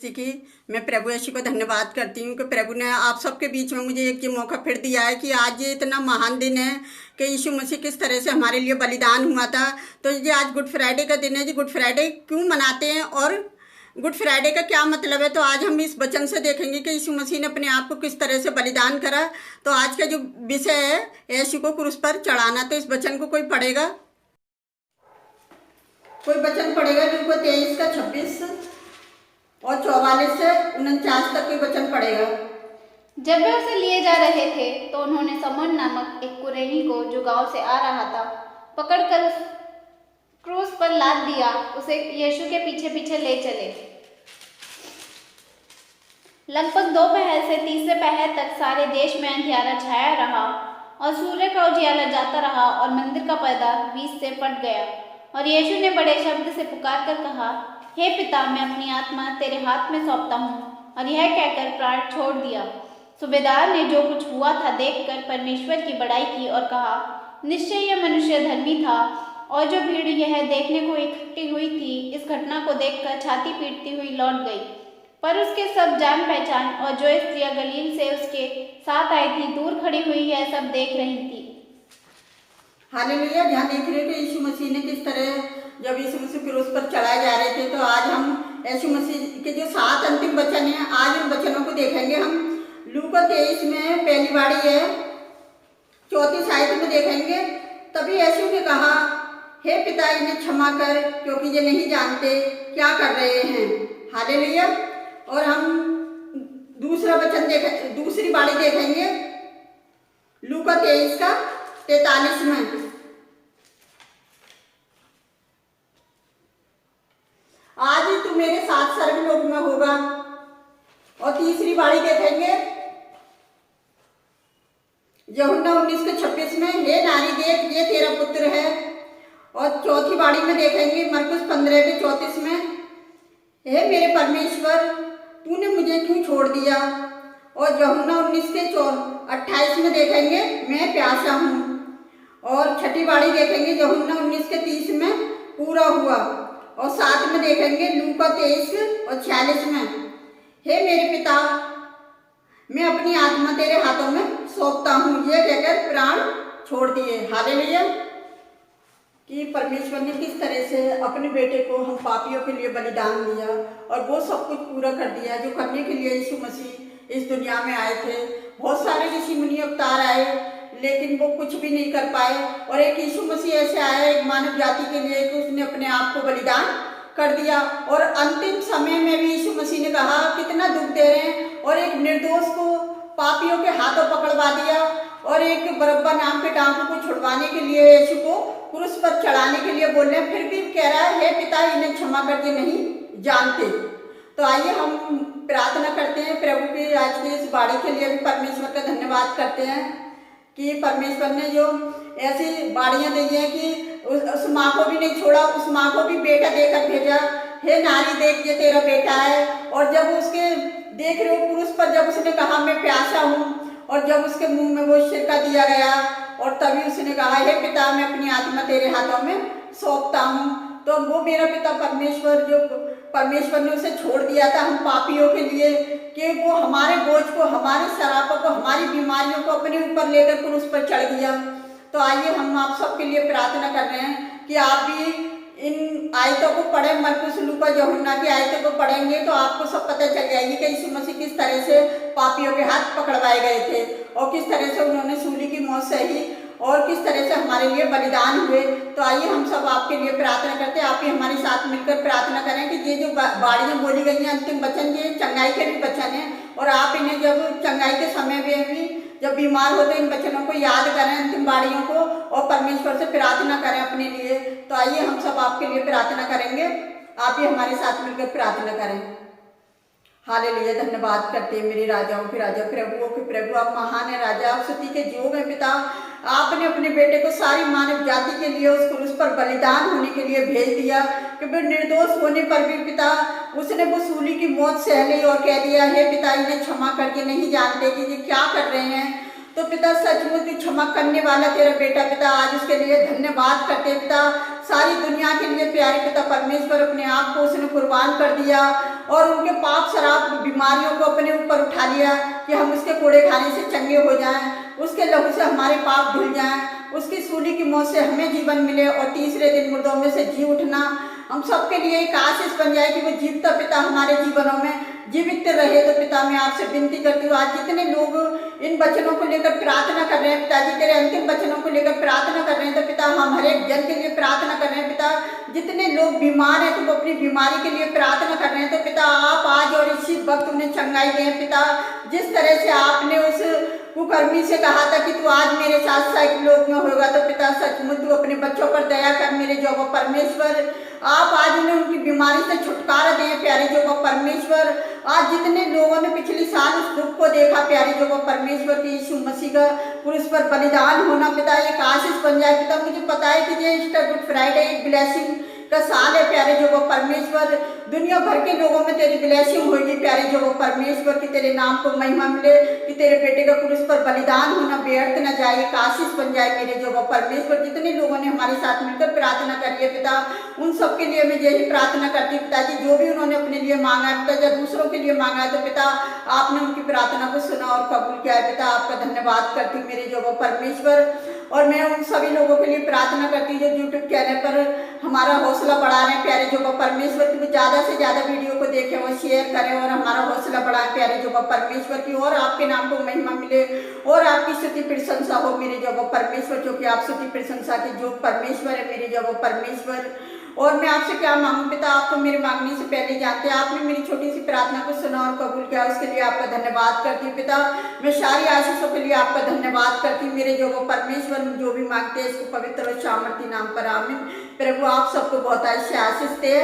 जी की मैं प्रभु यीशु को धन्यवाद करती हूँ कि प्रभु ने आप सबके बीच में मुझे एक ये मौका फिर दिया है कि आज ये इतना महान दिन है कि यीशु मसीह किस तरह से हमारे लिए बलिदान हुआ था। तो ये आज गुड फ्राइडे का दिन है जी। गुड फ्राइडे क्यों मनाते हैं और गुड फ्राइडे का क्या मतलब है, तो आज हम इस वचन से देखेंगे कि यीशु मसीह ने अपने आप को किस तरह से बलिदान करा। तो आज का जो विषय है यीशु को क्रूस पर चढ़ाना। तो इस वचन को कोई पढ़ेगा, कोई वचन पढ़ेगा जिनको 23 का 26 और 44 से 49 तक कोई वचन पड़ेगा। जब वे उसे लिए जा रहे थे तो उन्होंने समौन नामक एक कुरेनी को, जो गांव से आ रहा था, पकड़कर उस क्रूस पर लाद दिया। उसे यीशु के पीछे पीछे ले चले। लगभग दोपहर से तीसरे पहर तक सारे देश में अंधियारा छाया रहा और सूर्य का उजियाला जाता रहा और मंदिर का पर्दा बीच से फट गया। और यीशु ने बड़े शब्द से पुकार कर कहा, हे पिता, मैं अपनी आत्मा तेरे हाथ में सौंपता हूँ। और यह कहकर प्राण छोड़ दिया। सूबेदार ने जो कुछ हुआ था देखकर परमेश्वर की बड़ाई की और कहा, निश्चय यह मनुष्य धर्मी था। और जो भीड़ यह देखने को इकट्ठी हुई थी, इस घटना को देखकर छाती पीटती हुई लौट गई। पर उसके सब जान पहचान और जो स्त्रियां गलील से उसके साथ आई थी, दूर खड़ी हुई यह सब देख रही थी। हालेलुया। ध्यान देख रहे हो कि यीशु मसीह ने किस तरह जब यीशु मसीह क्रूस पर चढ़ाए जा रहे थे, तो आज हम यीशु मसीह के जो 7 अंतिम वचन हैं, आज उन वचनों को देखेंगे हम। लूका 23 में पहली बारी है, 34 आयत में देखेंगे। तभी यीशु ने कहा, हे पिता, इन्हें क्षमा कर, क्योंकि ये नहीं जानते क्या कर रहे हैं। हालेलुया। और हम दूसरा वचन दूसरी बारी देखेंगे, लूका 23 का 43 में। आज ही तू मेरे साथ स्वर्गलोक में होगा। और तीसरी बारी देखेंगे, यूहन्ना 19 के 26 में, हे नारी, देख ये तेरा पुत्र है। और चौथी बारी में देखेंगे, मरकुस 15 के 34 में, हे मेरे परमेश्वर, तूने मुझे क्यों छोड़ दिया। और यूहन्ना 19 के 28 में देखेंगे, मैं प्यासा हूँ। और छठी बारी देखेंगे, यूहन्ना 19 के 30 में, पूरा हुआ। और साथ में देखेंगे लूका 23 और 46 में, हे मेरे पिता, मैं अपनी आत्मा तेरे हाथों में सौंपता हूँ, ये कहकर प्राण छोड़ दिए। हालेलुया। कि परमेश्वर ने किस तरह से अपने बेटे को हम पापियों के लिए बलिदान दिया और वो सब कुछ पूरा कर दिया जो करने के लिए यीशु मसीह इस दुनिया में आए थे। बहुत सारे ऋषि मुनि अवतार आए, लेकिन वो कुछ भी नहीं कर पाए। और एक यीशु मसीह ऐसे आया एक मानव जाति के लिए कि उसने अपने आप को बलिदान कर दिया। और अंतिम समय में भी यीशु मसीह ने कहा, कितना दुख दे रहे हैं। और एक निर्दोष को पापियों के हाथों पकड़वा दिया और एक बरब्बा नाम के डाकू को छुड़वाने के लिए यीशु को क्रूस पर चढ़ाने के लिए बोल रहे हैं। फिर भी कह रहा है, हे पिता, इन्हें क्षमा कर, ये नहीं जानते। तो आइए हम प्रार्थना करते हैं प्रभु की आज की इस बाड़ी के लिए भी परमेश्वर का धन्यवाद करते हैं कि परमेश्वर ने जो ऐसी बाड़ियाँ दी हैं कि उस माँ को भी नहीं छोड़ा, उस माँ को भी बेटा देकर भेजा। हे नारी, देख ये तेरा बेटा है। और जब उसके देख रहे हो क्रूस पर, जब उसने कहा मैं प्यासा हूँ, और जब उसके मुंह में वो सिरका दिया गया, और तभी उसने कहा, हे पिता, मैं अपनी आत्मा तेरे हाथों में सौंपता हूँ। तो वो मेरा पिता परमेश्वर, जो परमेश्वर ने उसे छोड़ दिया था हम पापियों के लिए, कि वो हमारे बोझ को, हमारे शराबों को, हमारी बीमारियों को अपने ऊपर लेकर क्रूस पर चढ़ गया। तो आइए हम आप सबके लिए प्रार्थना कर रहे हैं कि आप भी इन आयतों को पढ़ें। मरकुस, लूका, यूहन्ना की आयतों को पढ़ेंगे तो आपको सब पता चल जाएगी कि यीशु मसीह किस तरह से पापियों के हाथ पकड़वाए गए थे और किस तरह से उन्होंने सूली की मौत सही और किस तरह से हमारे लिए बलिदान हुए। तो आइए हम सब आपके लिए प्रार्थना करते हैं। आप ही हमारे साथ मिलकर प्रार्थना करें कि ये जो बाड़ियाँ बोली गई हैं, अंतिम वचन, ये चंगाई के भी वचन हैं। और आप इन्हें जब चंगाई के समय में भी जब बीमार होते इन वचनों को याद करें, अंतिम बाड़ियों को, और परमेश्वर से प्रार्थना करें अपने लिए। तो आइए हम सब आपके लिए प्रार्थना करेंगे। आप ही हमारे साथ मिलकर प्रार्थना करें। हालेलुया। धन्यवाद करते हैं मेरे राजाओं के राजा, प्रभुओं के प्रभु, आप महान है राजा, आप स्तुति के योग्य हैं पिता। आपने अपने बेटे को सारी मानव जाति के लिए उस क्रूस पर बलिदान होने के लिए भेज दिया कि वो निर्दोष होने पर भी पिता उसने वो सूली की मौत सह ली और कह दिया, हे पिता, इन्हें क्षमा करके नहीं जानते कि ये क्या कर रहे हैं। तो पिता सचमुच क्षमा करने वाला तेरा बेटा पिता, आज उसके लिए धन्यवाद करते पिता। सारी दुनिया के लिए प्यारे पिता परमेश्वर अपने आप को उसने कुर्बान कर दिया और उनके पाप शराब बीमारियों को अपने ऊपर उठा लिया कि हम उसके कोड़े खाने से चंगे हो जाएं, उसके लहू से हमारे पाप धुल जाएं, उसकी सूली की मौत से हमें जीवन मिले और तीसरे दिन मुर्दों में से जी उठना हम सबके लिए एक आशीष बन जाए कि वो जीवता पिता हमारे जीवनों में जीवित रहे। तो पिता मैं आपसे विनती करती हूँ, आज जितने लोग इन वचनों को लेकर प्रार्थना कर रहे हैं पिताजी, तेरे अंतिम वचनों को लेकर प्रार्थना कर रहे हैं, तो पिता हम हर एक जन के लिए प्रार्थना कर रहे हैं पिता। जितने लोग बीमार हैं तो वो अपनी बीमारी के लिए प्रार्थना कर रहे हैं, तो पिता आप आज और इसी वक्त उन्हें चंगाई दें पिता। जिस तरह से आपने उस कुकर्मी से कहा था कि तू आज मेरे साथ साइड लोक में होगा, तो पिता सचमुच तू अपने बच्चों पर दया कर मेरे जो परमेश्वर। आप आज उन्हें उनकी बीमारी से छुटकारा दें प्यारे जो परमेश्वर। आज जितने लोगों ने पिछली साल उस दुख को देखा प्यारे जो परमेश्वर की यीशु मसीह का क्रूस पर बलिदान होना पिता एक आशीष बन जाए पिता। मुझे पता है कि ये ईस्टर गुड फ्राइडे एक ब्लेसिंग का साल है प्यारे जो परमेश्वर। दुनिया भर के लोगों में तेरी ब्लेसिंग होगी प्यारे जो परमेश्वर, की तेरे नाम को महिमा मिले, कि तेरे बेटे का क्रूस पर बलिदान होना व्यर्थ न जाए, एक आशीष बन जाए मेरे जो परमेश्वर। जितने लोगों ने हमारे साथ मिलकर प्रार्थना करी है पिता, उन सबके लिए मैं यही प्रार्थना करती हूँ पिताजी, जो भी उन्होंने अपने लिए मांगा है पिता, या दूसरों के लिए मांगा है, तो पिता आपने उनकी प्रार्थना को सुना और कबूल किया है पिता। आपका धन्यवाद करती हूँ मेरे जो परमेश्वर। और मैं उन सभी लोगों के लिए प्रार्थना करती हूँ जो यूट्यूब चैनल पर हमारा हौसला बढ़ा रहे हैं प्यारे जो परमेश्वर, की वो ज़्यादा से ज़्यादा वीडियो को देखें और शेयर करें और हमारा हौसला बढ़ाएं प्यारे जो परमेश्वर की, और आपके नाम को महिमा मिले और आपकी स्तुति प्रशंसा हो मेरे जो परमेश्वर, जो कि आप स्तुति प्रशंसा के जो परमेश्वर है मेरे जो परमेश्वर। और मैं आपसे क्या मांगू पिता, आप तो मेरे मांगने से पहले जानते हैं। आपने मेरी छोटी सी प्रार्थना को सुना और कबूल किया, उसके लिए आपका धन्यवाद करती हूँ पिता। मैं सारी आशीषों के लिए आपका धन्यवाद करती हूँ मेरे जो परमेश्वर। जो भी मांगते हैं इसको पवित्र और सामर्थी नाम पर आमीन। प्रभु आप सबको बहुत अच्छे आशीष दे।